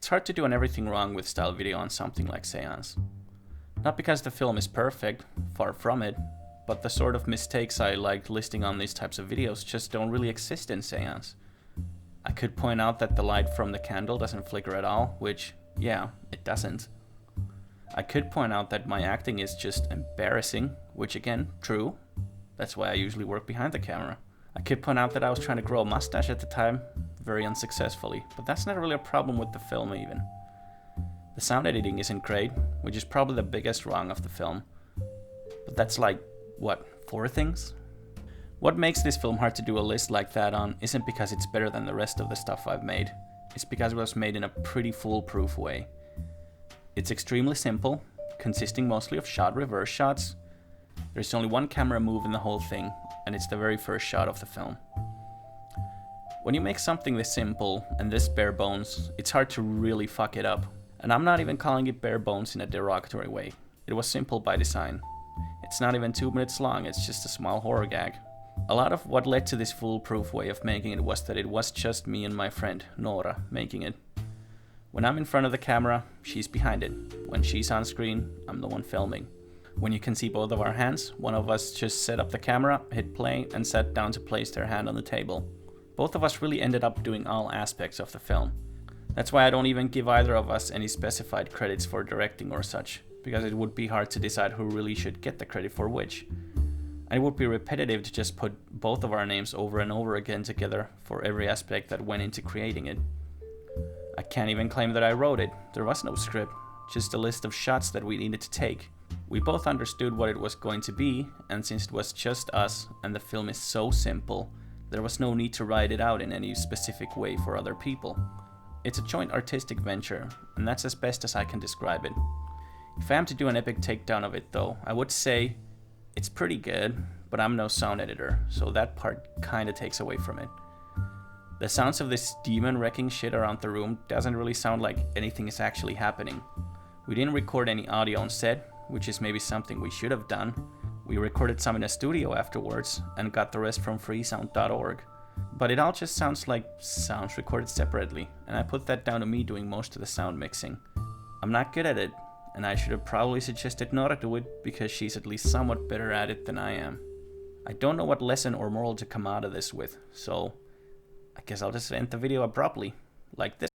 It's hard to do an everything wrong with style video on something like Seance. Not because the film is perfect, far from it, but the sort of mistakes I liked listing on these types of videos just don't really exist in Seance. I could point out that the light from the candle doesn't flicker at all, which, yeah, it doesn't. I could point out that my acting is just embarrassing, which again, true. That's why I usually work behind the camera. I could point out that I was trying to grow a mustache at the time, very unsuccessfully, but that's not really a problem with the film even. The sound editing isn't great, which is probably the biggest wrong of the film. But that's like, what, 4 things? What makes this film hard to do a list like that on isn't because it's better than the rest of the stuff I've made. It's because it was made in a pretty foolproof way. It's extremely simple, consisting mostly of shot reverse shots. There's only one camera move in the whole thing, and it's the very first shot of the film. When you make something this simple and this bare bones, it's hard to really fuck it up. And I'm not even calling it bare bones in a derogatory way. It was simple by design. It's not even 2 minutes long, it's just a small horror gag. A lot of what led to this foolproof way of making it was that it was just me and my friend, Nora, making it. When I'm in front of the camera, she's behind it. When she's on screen, I'm the one filming. When you can see both of our hands, one of us just set up the camera, hit play, and sat down to place their hand on the table. Both of us really ended up doing all aspects of the film. That's why I don't even give either of us any specified credits for directing or such, because it would be hard to decide who really should get the credit for which. And it would be repetitive to just put both of our names over and over again together for every aspect that went into creating it. I can't even claim that I wrote it. There was no script, just a list of shots that we needed to take. We both understood what it was going to be, and since it was just us and the film is so simple, there was no need to write it out in any specific way for other people. It's a joint artistic venture, and that's as best as I can describe it. If I am to do an epic takedown of it though, I would say it's pretty good, but I'm no sound editor, so that part kinda takes away from it. The sounds of this demon wrecking shit around the room doesn't really sound like anything is actually happening. We didn't record any audio on set, which is maybe something we should have done. We recorded some in a studio afterwards and got the rest from freesound.org. But it all just sounds like sounds recorded separately, and I put that down to me doing most of the sound mixing. I'm not good at it, and I should have probably suggested Nora do it because she's at least somewhat better at it than I am. I don't know what lesson or moral to come out of this with, so I guess I'll just end the video abruptly, like this.